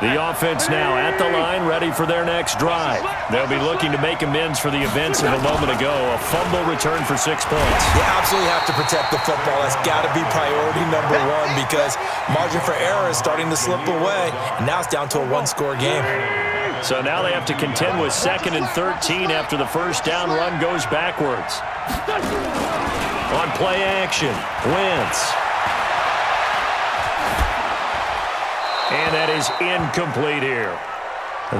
The offense now at the line, ready for their next drive. They'll be looking to make amends for the events of a moment ago. A fumble return for 6 points. You absolutely have to protect the football. That's got to be priority number one because margin for error is starting to slip away. And now it's down to a one-score game. So now they have to contend with 2nd and 13 after the first down run goes backwards. On play action, Wentz. And that is incomplete here.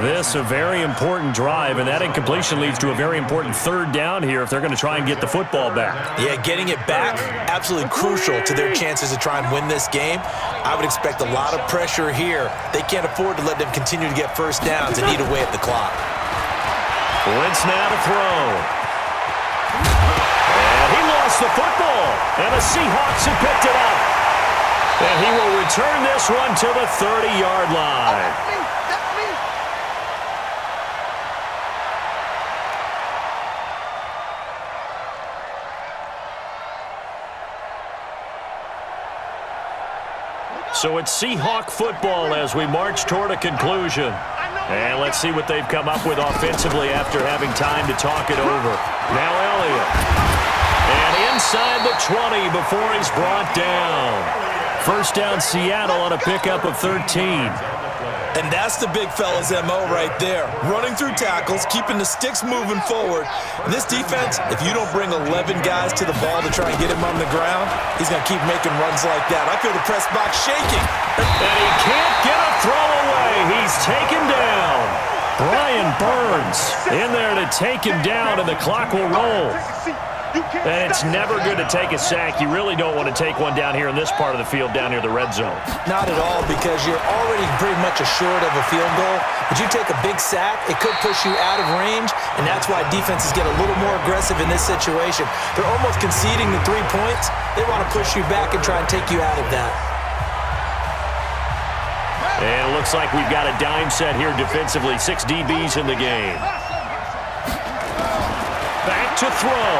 This a very important drive, and that incompletion leads to a very important 3rd down here if they're going to try and get the football back. Yeah, getting it back, absolutely crucial to their chances to try and win this game. I would expect a lot of pressure here. They can't afford to let them continue to get first downs and eat away at the clock. Wentz now to throw. And he lost the football, and the Seahawks have picked it up. And he will return this one to the 30-yard line. So it's Seahawk football as we march toward a conclusion. And let's see what they've come up with offensively after having time to talk it over. Now Elliott. And inside the 20 before he's brought down. First down, Seattle on a pickup of 13. And that's the big fella's MO right there. Running through tackles, keeping the sticks moving forward. And this defense, if you don't bring 11 guys to the ball to try and get him on the ground, he's going to keep making runs like that. I feel the press box shaking. And he can't get a throw away. He's taken down. Brian Burns in there to take him down, and the clock will roll. And it's never good to take a sack. You really don't want to take one down here in this part of the field, down near the red zone. Not at all, because you're already pretty much assured of a field goal. But you take a big sack, it could push you out of range, and that's why defenses get a little more aggressive in this situation. They're almost conceding the 3 points. They want to push you back and try and take you out of that. And it looks like we've got a dime set here defensively. 6 DBs in the game. Back to throw.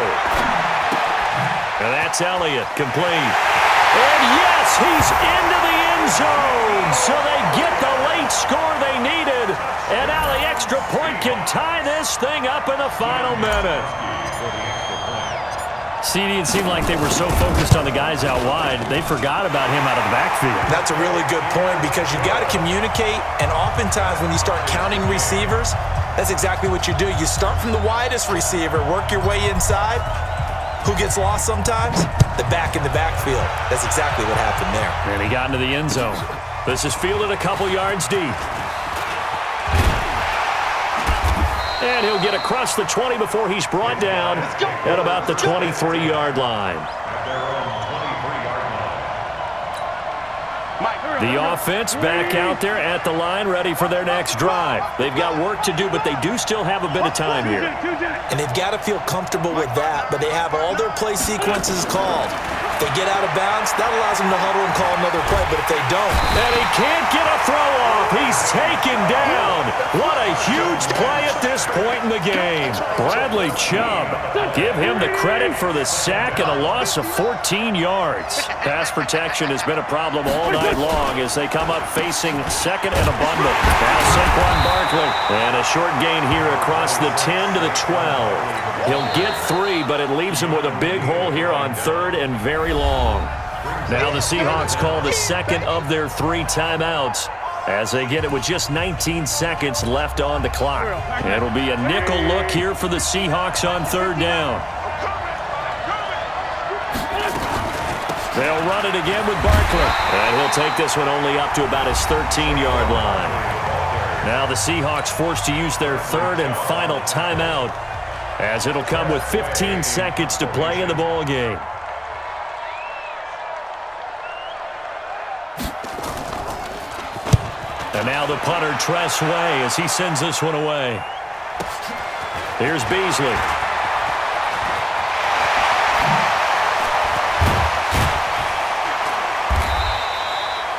And that's Elliott, complete. And yes, he's into the end zone. So they get the late score they needed. And now the extra point can tie this thing up in the final minute. CD, it seemed like they were so focused on the guys out wide, they forgot about him out of the backfield. That's a really good point because you got to communicate, and oftentimes when you start counting receivers, that's exactly what you do. You start from the widest receiver, work your way inside. Who gets lost sometimes? The back in the backfield. That's exactly what happened there. And he got into the end zone. This is fielded a couple yards deep. And he'll get across the 20 before he's brought down at about the 23-yard line. The offense back out there at the line, ready for their next drive. They've got work to do, but they do still have a bit of time here. And they've got to feel comfortable with that, but they have all their play sequences called. If they get out of bounds, that allows them to huddle and call another play, but if they don't... And he can't get a throw off. He's taken down. What a huge play at this point in the game. Bradley Chubb, give him the credit for the sack and a loss of 14 yards. Pass protection has been a problem all night long as they come up facing 2nd and abundant. Now Saquon Barkley. And a short gain here across the 10 to the 12. He'll get 3, but it leaves him with a big hole here on 3rd and very long. Now the Seahawks call the 2nd of their 3 timeouts as they get it with just 19 seconds left on the clock. It'll be a nickel look here for the Seahawks on 3rd down. They'll run it again with Barkley. And he'll take this one only up to about his 13-yard line. Now the Seahawks forced to use their 3rd and final timeout as it'll come with 15 seconds to play in the ball game. And now the punter, Tress Way, as he sends this one away. Here's Beasley.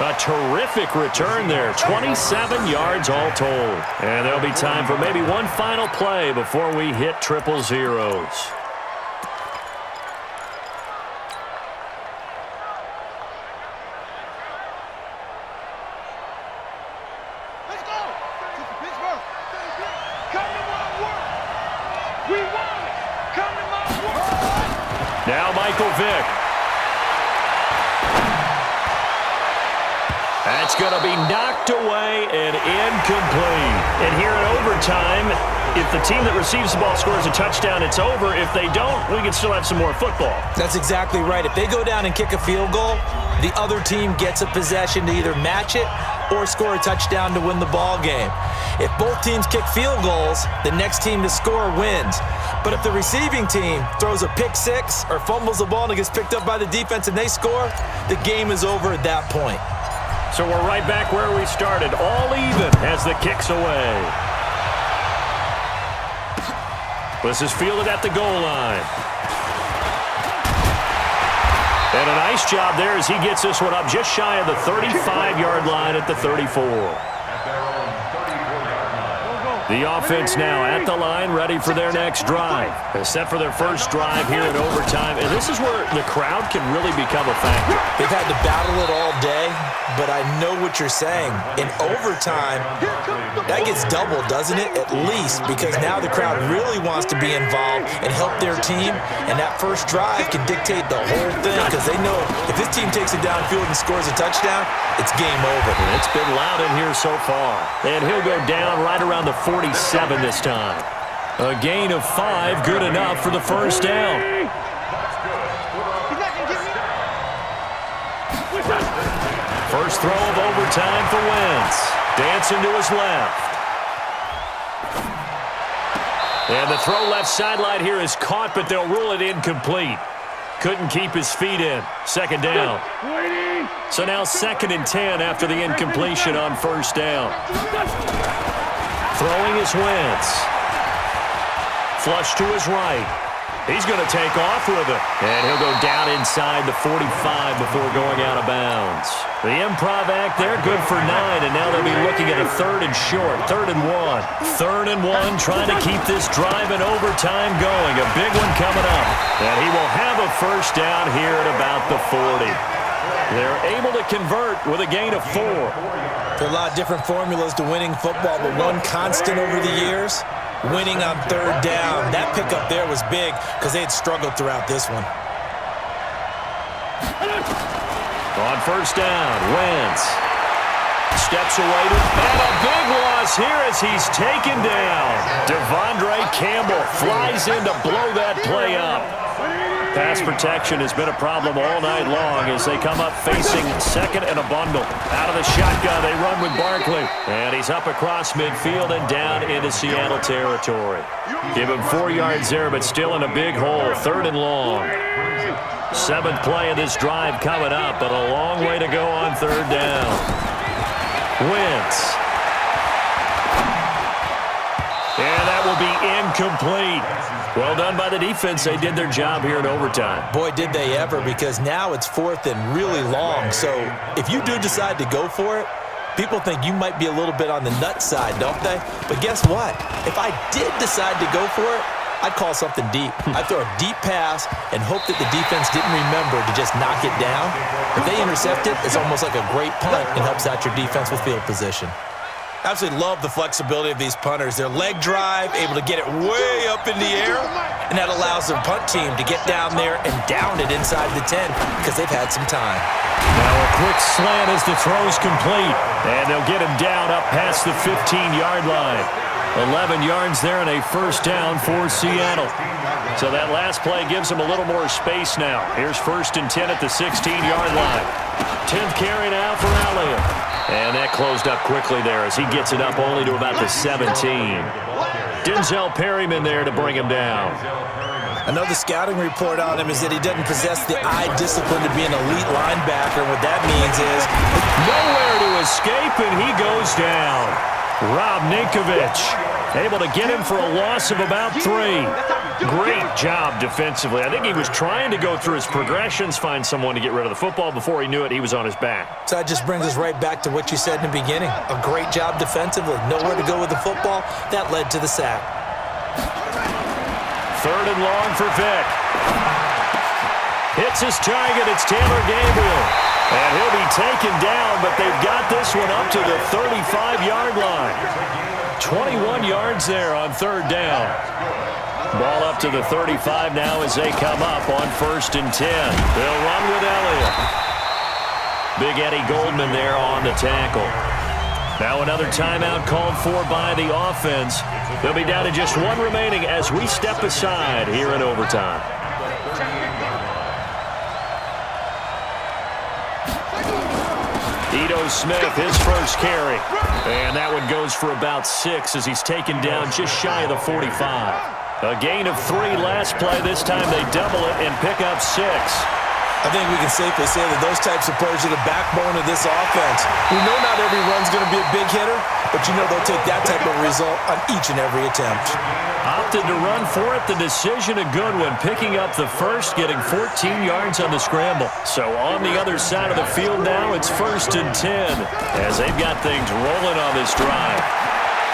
A terrific return there. 27 yards all told. And there'll be time for maybe one final play before we hit triple zeros. Michael Vick. That's going to be knocked away and incomplete. And here in overtime, if the team that receives the ball scores a touchdown, it's over. If they don't, we can still have some more football. That's exactly right. If they go down and kick a field goal, the other team gets a possession to either match it or score a touchdown to win the ball game. If both teams kick field goals, the next team to score wins. But if the receiving team throws a pick six or fumbles the ball and it gets picked up by the defense and they score, the game is over at that point. So we're right back where we started, all even as the kick's away. This is fielded at the goal line. And a nice job there as he gets this one up just shy of the 35-yard line at the 34. The offense now at the line, ready for their next drive. They're set for their first drive here in overtime. And this is where the crowd can really become a factor. They've had to battle it all day, but I know what you're saying. In overtime, that gets doubled, doesn't it? At least, because now the crowd really wants to be involved and help their team. And that first drive can dictate the whole thing because they know if this team takes it downfield and scores a touchdown, it's game over. And it's been loud in here so far. And he'll go down right around the 47 this time. A gain of 5, good enough for the first down. First throw of overtime for Wentz. Dancing to his left. And the throw left sideline here is caught, but they'll rule it incomplete. Couldn't keep his feet in. Second down. So now 2nd and 10 after the incompletion on first down. Throwing is Wentz. Flush to his right. He's going to take off with it. And he'll go down inside the 45 before going out of bounds. The improv act there, good for 9, and now they'll be looking at a 3rd and short, 3rd and 1. 3rd and 1, trying to keep this drive in overtime going. A big one coming up. And he will have a first down here at about the 40. They're able to convert with a gain of 4. There are a lot of different formulas to winning football, but one constant over the years, winning on 3rd down. That pickup there was big because they had struggled throughout this one. On first down, Wentz steps away and a big loss here as he's taken down. Devondre Campbell flies in to blow that play up. Pass protection has been a problem all night long as they come up facing 2nd and a bundle. Out of the shotgun, they run with Barkley. And he's up across midfield and down into Seattle territory. Give him 4 yards there, but still in a big hole. 3rd and long. 7th play of this drive coming up, but a long way to go on 3rd down. Wentz. And that will be incomplete. Well done by the defense. They did their job here in overtime. Boy, did they ever, because now it's 4th and really long. So if you do decide to go for it, people think you might be a little bit on the nut side, don't they? But guess what? If I did decide to go for it, I'd call something deep. I'd throw a deep pass and hope that the defense didn't remember to just knock it down. If they intercept it, it's almost like a great punt and helps out your defense with field position. Absolutely love the flexibility of these punters. Their leg drive, able to get it way up in the air, and that allows their punt team to get down there and down it inside the 10 because they've had some time. Now a quick slant as the throw's complete, and they'll get him down up past the 15-yard line. 11 yards there and a first down for Seattle. So that last play gives them a little more space now. Here's 1st and 10 at the 16-yard line. 10th carry now for Elliott. And that closed up quickly there as he gets it up only to about the 17. Denzel Perryman there to bring him down. Another scouting report on him is that he doesn't possess the eye discipline to be an elite linebacker. What that means is nowhere to escape, and he goes down. Rob Ninkovich able to get him for a loss of about 3. Great job defensively. I think he was trying to go through his progressions, find someone to get rid of the football. Before he knew it, he was on his back. So that just brings us right back to what you said in the beginning. A great job defensively. Nowhere to go with the football. That led to the sack. 3rd and long for Vick. Hits his target. It's Taylor Gabriel. And he'll be taken down, but they've got this one up to the 35-yard line. 21 yards there on 3rd down. Ball up to the 35 now as they come up on 1st and 10. They'll run with Elliott. Big Eddie Goldman there on the tackle. Now another timeout called for by the offense. They'll be down to just one remaining as we step aside here in overtime. Ito Smith, his first carry. And that one goes for about 6 as he's taken down just shy of the 45. A gain of 3 last play. This time they double it and pick up 6. I think we can safely say that those types of plays are the backbone of this offense. We know not every run's going to be a big hitter, but you know they'll take that type of result on each and every attempt. Opted to run for it. The decision a good one. Picking up the first, getting 14 yards on the scramble. So on the other side of the field now, it's 1st and 10 as they've got things rolling on this drive.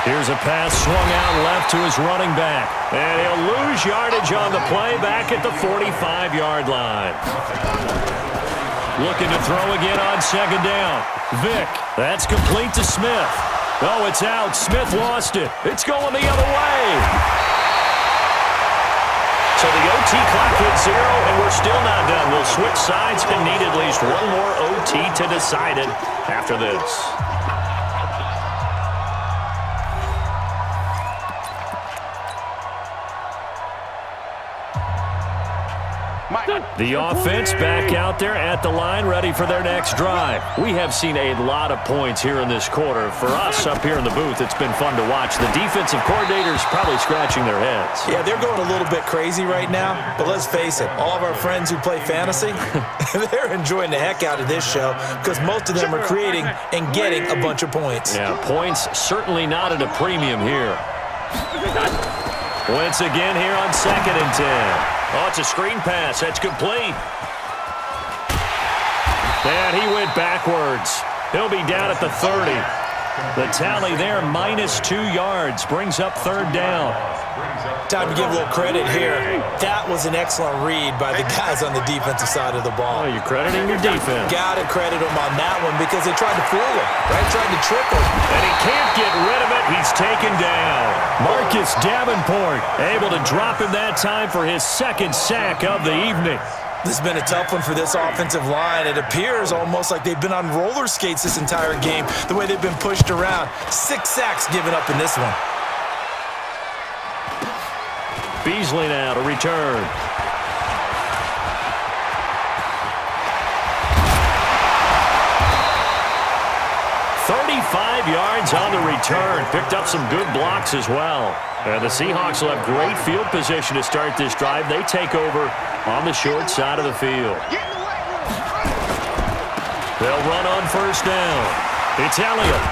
Here's a pass swung out left to his running back. And he'll lose yardage on the play back at the 45-yard line. Looking to throw again on 2nd down. Vick, that's complete to Smith. Oh, it's out. Smith lost it. It's going the other way. So the OT clock hit 0, and we're still not done. We'll switch sides and need at least one more OT to decide it after this. The offense back out there at the line, ready for their next drive. We have seen a lot of points here in this quarter. For us up here in the booth, it's been fun to watch. The defensive coordinators probably scratching their heads. Yeah, they're going a little bit crazy right now, but let's face it, all of our friends who play fantasy, they're enjoying the heck out of this show because most of them are creating and getting a bunch of points. Yeah, points certainly not at a premium here. Once again here on 2nd and 10. Oh, it's a screen pass. That's complete. And he went backwards. He'll be down at the 30. The tally there, -2 yards, brings up 3rd down. Time to give a little credit here. That was an excellent read by the guys on the defensive side of the ball. Oh, you're crediting your defense. Got to credit them on that one because they tried to fool him, right? Tried to trick him. And he can't get rid of it. He's taken down. Marcus Davenport able to drop him that time for his 2nd sack of the evening. This has been a tough one for this offensive line. It appears almost like they've been on roller skates this entire game, the way they've been pushed around. 6 sacks given up in this one. Beasley now to return. "35 yards on the return. Picked up some good blocks as well. And the Seahawks will have great field position to start this drive. They take over on the short side of the field. They'll run on 1st down. It's Elliott.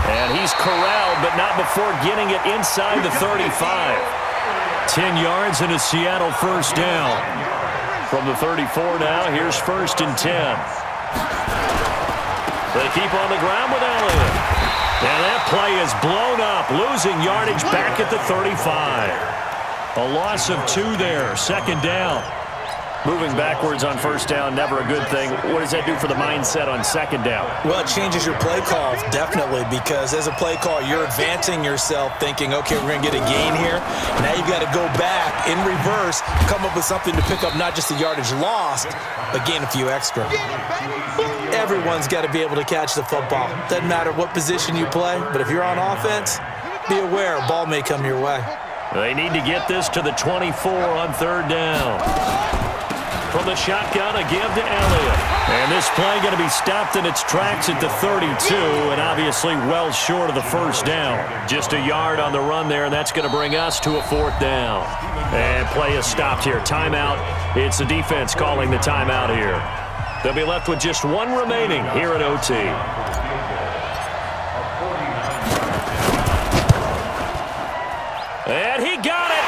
And he's corralled, but not before getting it inside the 35. 10 yards and a Seattle 1st down. From the 34 now, here's 1st and 10. They keep on the ground with Elliott. And that play is blown up, losing yardage back at the 35. A loss of 2 there, 2nd down. Moving backwards on 1st down, never a good thing. What does that do for the mindset on 2nd down? Well, it changes your play call, definitely, because as a play call, you're advancing yourself thinking, okay, we're going to get a gain here. Now you've got to go back in reverse, come up with something to pick up not just the yardage lost, but gain a few extra. Everyone's got to be able to catch the football. Doesn't matter what position you play, but if you're on offense, be aware a ball may come your way. They need to get this to the 24 on 3rd down. From the shotgun, a give to Elliott. And this play going to be stopped in its tracks at the 32, and obviously well short of the 1st down. Just a yard on the run there, and that's going to bring us to a 4th down. And play is stopped here. Timeout. It's the defense calling the timeout here. They'll be left with just 1 remaining here at OT. And he got it.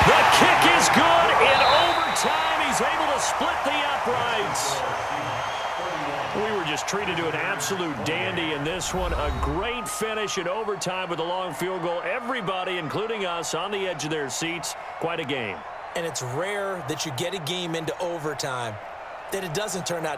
The kick is good in overtime. He's able to split the uprights. We were just treated to an absolute dandy in this one. A great finish in overtime with a long field goal. Everybody, including us, on the edge of their seats. Quite a game. And it's rare that you get a game into overtime that it doesn't turn out to